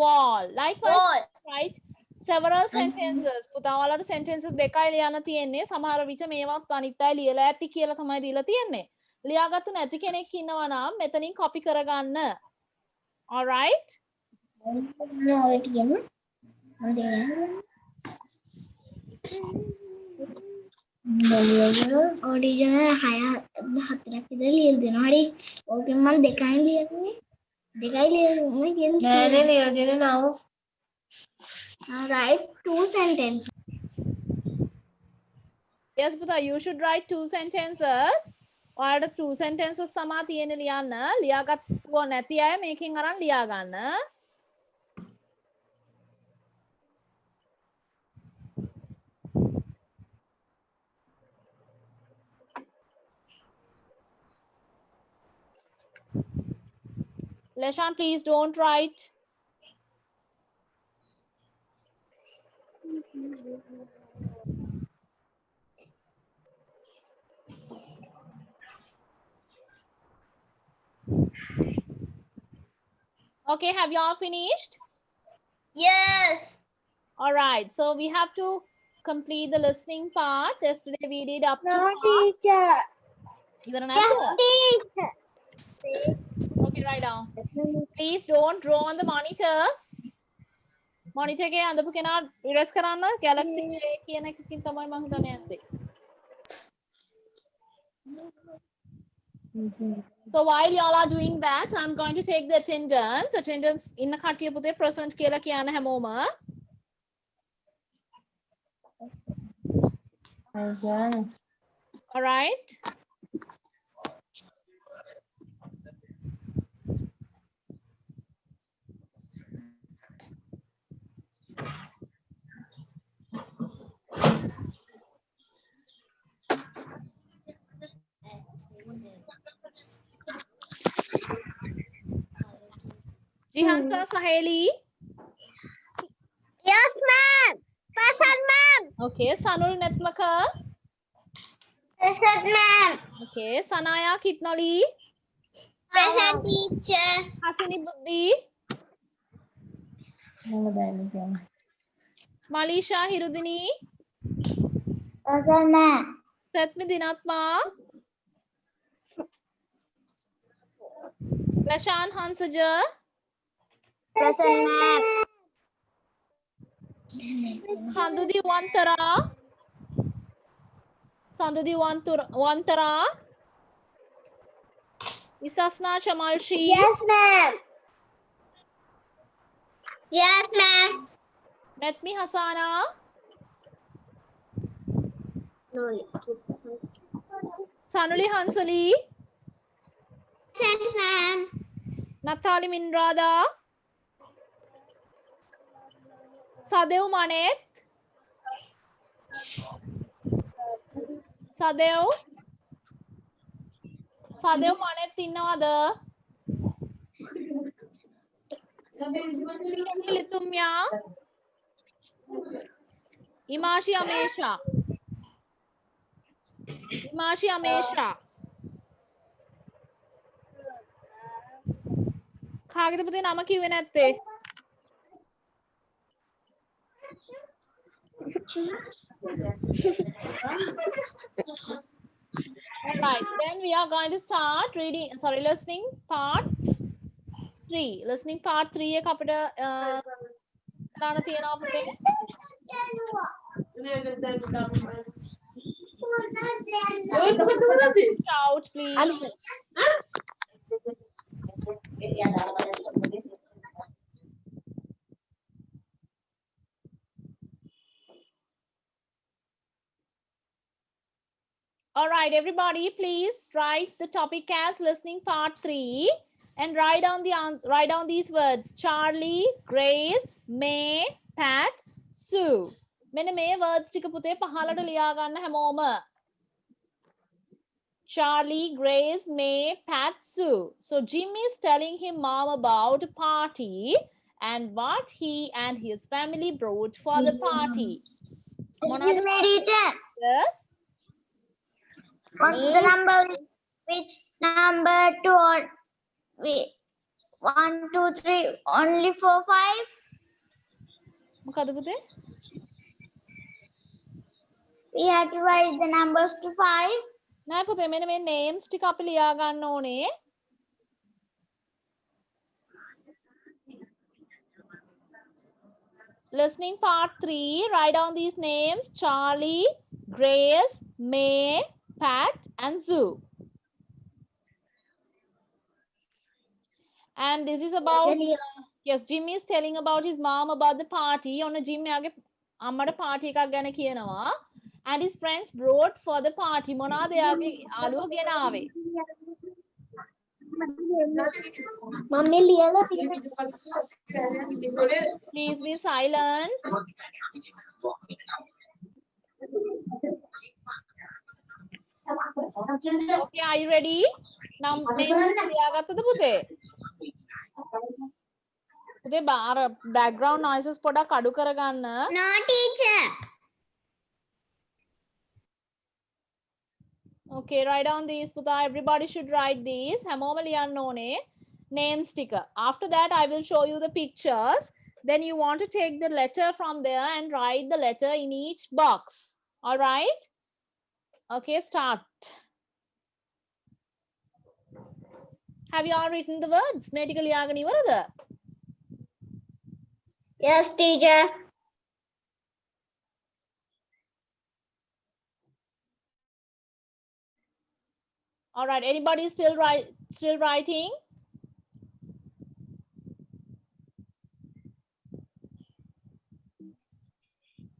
wall. Likewise, Wall. right? Several sentences. පුතා ඔයාලට sentences දෙකයි ලියන්න තියෙන්නේ. සමහර විට මේවත් අනිත් අය ලියලා ඇති කියලා තමයි දීලා තියෙන්නේ. ලියාගත්තු නැති කෙනෙක් ඉන්නවා නම් මෙතනින් copy කරගන්න. All right? ඔරිජිනල් 6 4ක් විතර ලියලා දෙනවා. හරි. ඕකෙන් මම දෙකයි ලියන්නේ. දෙකයි ලියන්නේ. නෑ ලියලා දෙන්න now. Write 2 sentences. Yes, Buddha, you should write 2 sentences. ඔයාලට 2 sentences තමයි තියෙන්නේ ලියන්න. ලියාගත්තුව නැති අය මේකෙන් අරන් ලියා ගන්න. Leshan, please don't write. Okay, have you all finished? Yes. All right, so we have to complete the listening part. Yesterday we did up to No, part. teacher. You got an answer? Teacher. Okay, write down. Please don't draw on the monitor. Monitor के अंदर पुकेना erase कराना Galaxy J කියන එකකින් තමයි මම හිතන්නේ ඇත්තේ. So while y'all are doing that, I'm going to take the attendance. Attendance ඉන්න කට්ටිය පුතේ present කියලා කියන හැමෝම. All right. Jihansa Saheli. Yes, ma'am. Present, ma'am. Okay, Sanul Netmaka. Present, ma'am. Okay, Sanaya Kitnali. Present, teacher. Hasini Buddhi. Malisha Hirudini. Present, ma'am. Setmi Dinatma. Lashan Hansaja. Present, ma'am. Sandudi Wantara. Sandudi Wantara. Isasna Chamalshi. Yes, ma'am. Yes, ma'am. Metmi Hasana. No. Sanuli Hansali. Present, ma'am. Natali Minrada. Sadev Manet. Sadev Manet ඉන්නවද? Litumya. Imashi Amesha. කාගෙද පුතේ නම කිව්වේ නැත්තේ? All right, then we are going to start listening part 3. Listening part 3 එක අපිට කරන්න තියෙනවා පුතේ. Shout please. All right, everybody, please write the topic as listening part 3 and write down these words: Charlie, Grace, May, Pat, Sue. මෙන්න මේ words ටික පුතේ පහලට ලියා ගන්න හැමෝම. Charlie, Grace, May, Pat, Sue. So Jim is telling his mom about a party and what he and his family brought for the party. Excuse me, teacher. Yes. What's the number? Which number to all? Wait. 1, 2, 3. Only 4, 5. මොකද පුතේ? We have to write the numbers to 5. නෑ පුතේ මෙන්න මේ names ටික අපි ලියා ගන්න ඕනේ. Listening part 3, write down these names: Charlie, Grace, May, Pat, and Zoo. And this is about, yes, Jim is telling about his mom about the party. On a Jim යාගේ අම්මට party එකක් ගැන කියනවා. And his friends brought for the party. මොනවාද යාගේ යාළුවෝ ගෙනාවේ? Mummy, ලියලා Please be silent. Okay, are you ready? නම් names ලියාගත්තද පුතේ? පුතේ අර background noises පොඩක් අඩු කරගන්න. No, teacher. Okay, write down these පුතා. Everybody should write these. හැමෝම ලියන්න ඕනේ names ටික. After that I will show you the pictures. Then you want to take the letter from there and write the letter in each box. All right? Okay, start. Have you all written the words? මේ ටික ලියාගෙන ඉවරද? Yes, teacher. All right, anybody still writing?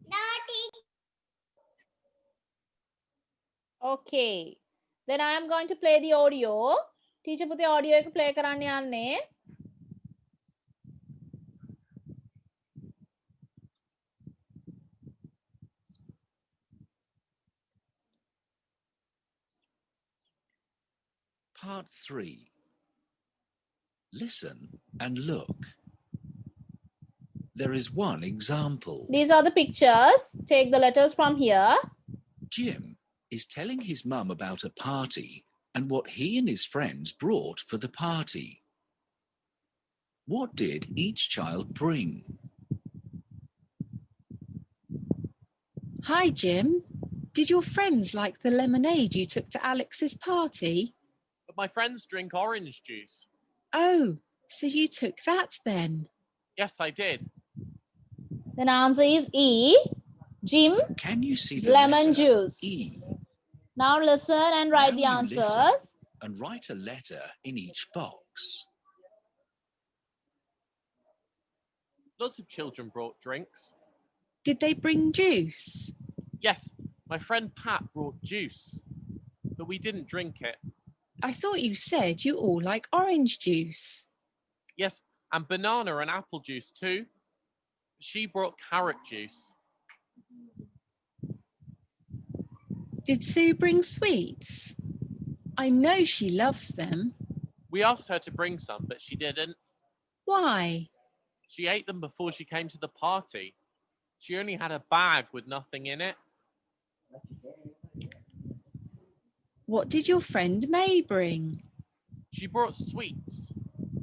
No, teacher. Okay. Then I am going to play the audio. Teacher පුතේ audio එක play කරන්න යන්නේ. Part 3. Listen and look. There is one example. These are the pictures. Take the letters from here. Jim is telling his mum about a party and what he and his friends brought for the party. What did each child bring? Hi, Jim. Did your friends like the lemonade you took to Alex's party? But my friends drink orange juice. Oh, so you took that then? Yes, I did. Then answer is E. Jim, Can you see the lemon letter juice. E? Now listen and write Now the you answers. listen and write a letter in each box. Lots of children brought drinks. Did they bring juice? Yes, my friend Pat brought juice, but we didn't drink it. I thought you said you all like orange juice. Yes, and banana and apple juice too. She brought carrot juice. Did Sue bring sweets? I know she loves them. We asked her to bring some, but she didn't. Why? She ate them before she came to the party. She only had a bag with nothing in it. What did your friend May bring? She brought sweets.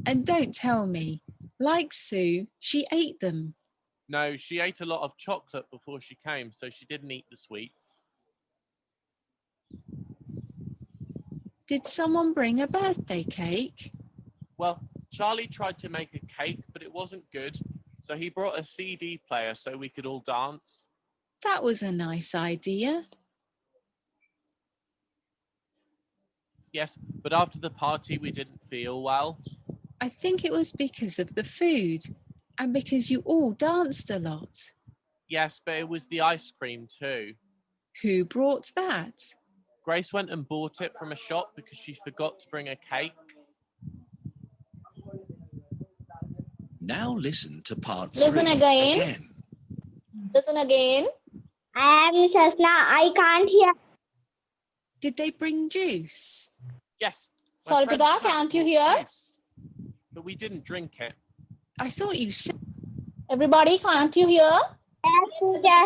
And don't tell me, like Sue, she ate them. No, she ate a lot of chocolate before she came, so she didn't eat the sweets. Did someone bring a birthday cake? Well, Charlie tried to make a cake, but it wasn't good, so he brought a CD player so we could all dance. That was a nice idea. Yes, but after the party we didn't feel well. I think it was because of the food and because you all danced a lot. Yes, but it was the ice cream too. Who brought that? Grace went and bought it from a shop because she forgot to bring a cake. Now listen to part 3 Listen again. Listen again. I am Sasna. I can't hear. Did they bring juice? Yes. my Sorry, friend Pida, Pat can't you brought hear? juice, but we didn't drink it. I thought you said Everybody, can't you hear? Yes, teacher.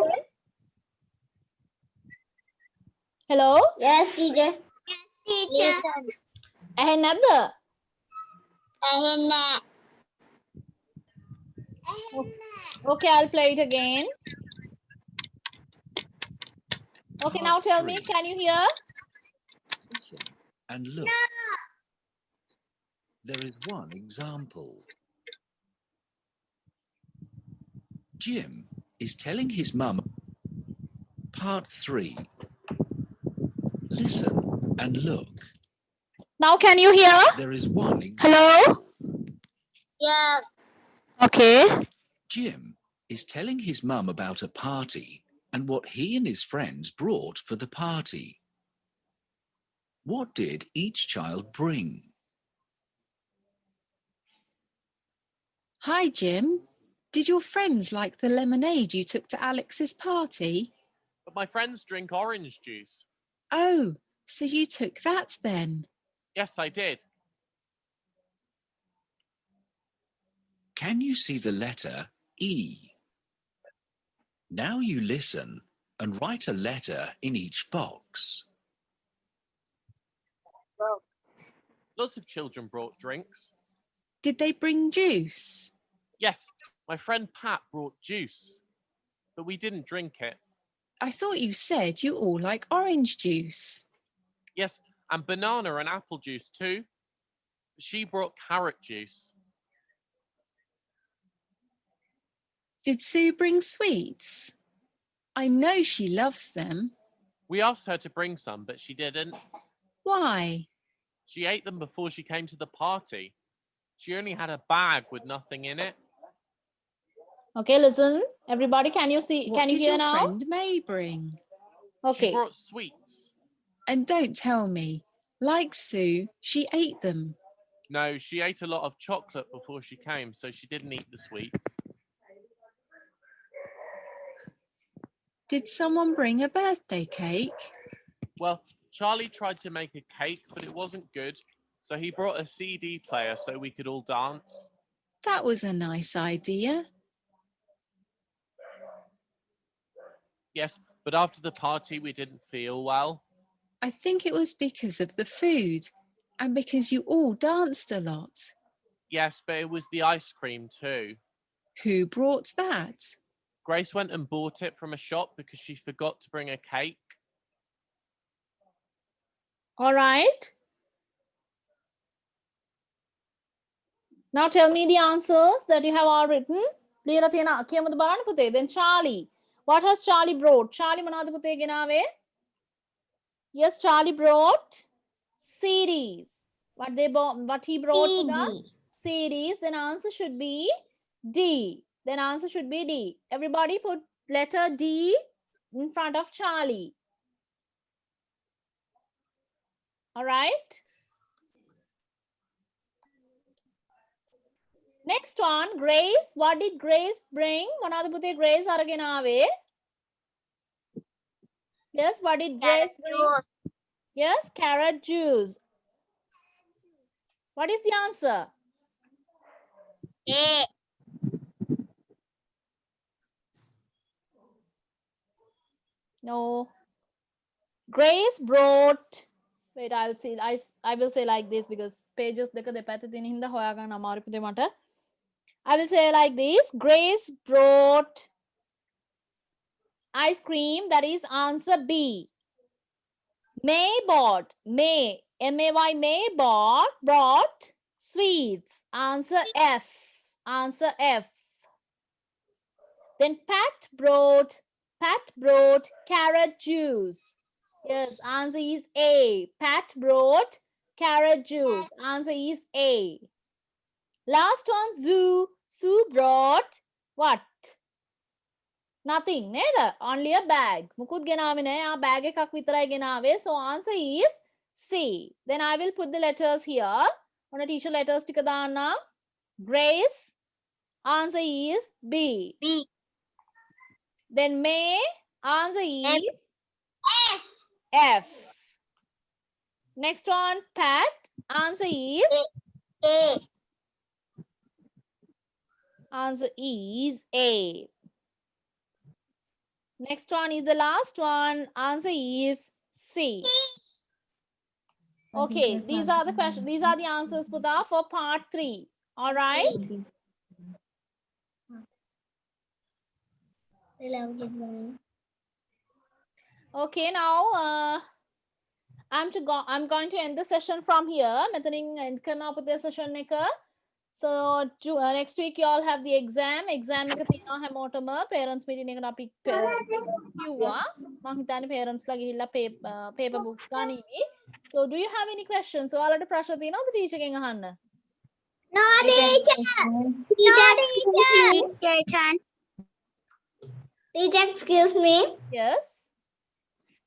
Hello? Yes, teacher. Yes, teacher. ඇහෙන්නේ නැද්ද? ඇහෙන්නේ. Okay, I'll play it again. Okay, now tell me, can you hear? Listen and look. There is one example. Jim is telling his mum. Part 3. Listen and look. Now can you hear? There is one example. Hello? Yes. Okay. Jim is telling his mum about a party and what he and his friends brought for the party. What did each child bring? Hi, Jim. Did your friends like the lemonade you took to Alex's party? But my friends drink orange juice. Oh, so you took that then? Yes, I did. Can you see the letter E? Now you listen and write a letter in each box. Lots of children brought drinks. Did they bring juice? Yes, my friend Pat brought juice, but we didn't drink it. I thought you said you all like orange juice. Yes, and banana and apple juice too. She brought carrot juice. Did Sue bring sweets? I know she loves them. We asked her to bring some, but she didn't. Why? She ate them before she came to the party. She only had a bag with nothing in it. Okay, listen. Everybody, can you see? What Can you did hear your now? friend May bring? Okay. She brought sweets. And don't tell me, like Sue, she ate them. No, she ate a lot of chocolate before she came, so she didn't eat the sweets. Did someone bring a birthday cake? Well, Charlie tried to make a cake, but it wasn't good. So he brought a CD player so we could all dance. That was a nice idea. Yes, but after the party, we didn't feel well. I think it was because of the food and because you all danced a lot. Yes, but it was the ice cream too. Who brought that? Grace went and bought it from a shop because she forgot to bring a cake. All right. Now tell me the answers that you have all written. Clear තියෙන කියමුද බලන්න පුතේ. Then Charlie. What has Charlie brought? Charlie මොනවද පුතේ ගෙනාවේ? Yes, Charlie brought CDs. What he brought to the CDs. Then answer should be D. Then answer should be D. Everybody put letter D in front of Charlie. All right. Next one, Grace. What did Grace bring? මොනවද පුතේ Grace අරගෙන ආවේ? Yes, what did Grace bring? Yes, carrot juice. What is the answer? A. No. Grace brought. Wait, I'll see. I will say like this because pages දෙක දෙපැත්තේ තියෙන හින්දා හොයාගන්න අමාරු පුතේ මට. I will say like this. Grace brought ice cream. That is answer B. May bought. May. M-A-Y. May brought sweets. Answer F. Answer F. Then Pat brought carrot juice. Yes, answer is A. Pat brought carrot juice. Answer is A. Last one, Sue brought what? Nothing, neither. Only a bag. Mukut ගෙනාවේ නෑ. ආ bag එකක් විතරයි ගෙනාවේ. So answer is C. Then I will put the letters here. ඔන්න teacher letters ටික දාන්න. Grace. Answer is B. B. Then May. Answer is F. F. Next one, Pat. Answer is A. Answer is A. Next one is the last one. Answer is C. Okay, these are the questions. These are the answers, Puta, for part 3. All right. Okay, now I'm going to end the session from here. මෙතනින් end කරනවා පුතේ session එක. So next week you all have the exam. Exam එක තියෙනවා හැමෝටම. Parents meeting එකට අපි කිව්වා. මම හිතන්නේ parents ලා ගිහිල්ලා paper books ගනිවි. So do you have any questions? ඔයාලට ප්‍රශ්න තියෙනවද teacher ගෙන් අහන්න? No, teacher. No, teacher. Teacher, excuse me. Yes.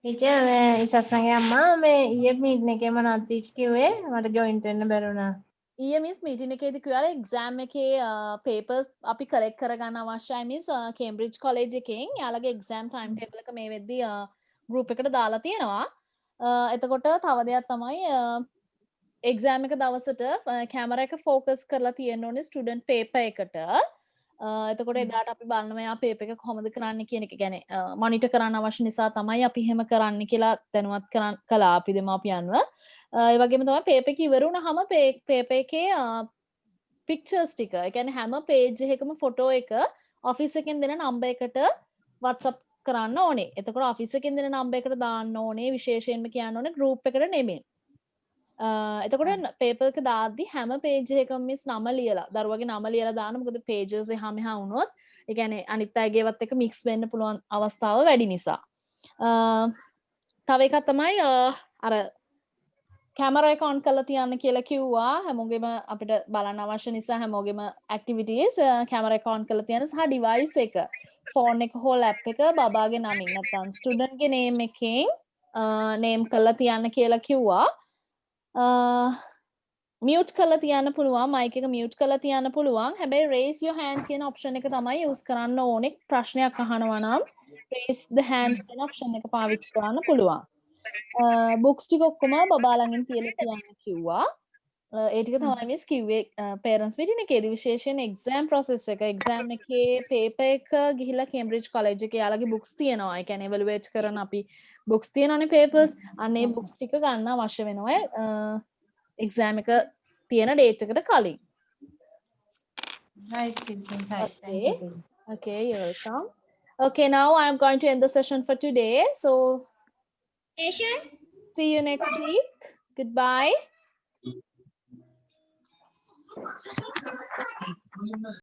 Teacher මේ ඉස්සස්නගේ අම්මා මේ ඊයේ මීටින් එකේ මොනවද ටීචර් කිව්වේ මට ජොයින්ට් වෙන්න බැරුණා. ඊයේ මිස් මීටින් එකේදී කිව්වා එක්සෑම් එකේ papers අපි correct කරගන්න අවශ්‍යයි මිස් කේම්බ්‍රිජ් කොලෙජ් එකෙන් යාළගේ එක්සෑම් ටයිම් ටේබල් එක මේ වෙද්දී group එකට දාලා තියෙනවා. එතකොට තව දෙයක් තමයි exam එක දවසට කැමරා එක focus කරලා තියෙන්න ඕනේ student paper එකට. එතකොට එදාට අපි බලනවා යා paper එක කොහොමද කරන්න කියන එක. කියන්නේ monitor කරන්න අවශ්‍ය නිසා තමයි අපි එහෙම කරන්න කියලා දැනුවත් කළා අපි දෙමාපියන්ව. ඒ වගේම තමයි paper එක ඉවර වුණාම paper එකේ pictures ටික. ඒ කියන්නේ හැම page එකකම photo එක office එකෙන් දෙන number එකට WhatsApp කරන්න ඕනේ. එතකොට office එකෙන් දෙන number එකට දාන්න ඕනේ. විශේෂයෙන්ම කියන්න ඕනේ group එකට නෙමෙයි. එතකොට paper එක දාද්දි හැම page එකකම මිස් නම ලියලා දරුවගේ නම ලියලා දාන්න. මොකද pages එහා මෙහා වුණොත් ඒ කියන්නේ අනිත් අයගේවත් එක mix වෙන්න පුළුවන් අවස්ථාව වැඩි නිසා. තව එකක් තමයි අර කැමරා එක on කරලා තියන්න කියලා කිව්වා. හැමෝගෙම අපිට බලන්න අවශ්‍ය නිසා හැමෝගෙම activities කැමරා එක on කරලා තියන්න සහ device එක phone එක හෝ lap එක බබාගේ නමින් නැත්නම් student ගේ name එකෙන් name කරලා තියන්න කියලා කිව්වා. mute කරලා තියන්න පුළුවන් mic එක mute කරලා තියන්න පුළුවන්. හැබැයි raise your hand කියන option එක තමයි use කරන්න ඕනේ. ප්‍රශ්නයක් අහනවා නම් raise the hand කියන option එක පාවිච්චි කරන්න පුළුවන්. books ටික ඔක්කොම බබා ළඟින් තියලා තියන්න කිව්වා. ඒ ටික තමයි මිස් කිව්වේ parents meeting එකේදී. විශේෂයෙන් exam process එක exam එකේ paper එක ගිහිල්ලා Cambridge College එකේ යාළගේ books තියෙනවා. ඒ කියන්නේ evaluate කරන අපි books තියෙනවානේ papers. අන්න ඒ books ටික ගන්න අවශ්‍ය වෙනවා exam එක තියෙන date එකට කලින්. Right, children. Right. Thank Okay. you, dear. Okay, you're welcome. Okay, now I'm going to end the session for today. So see you next week. Goodbye.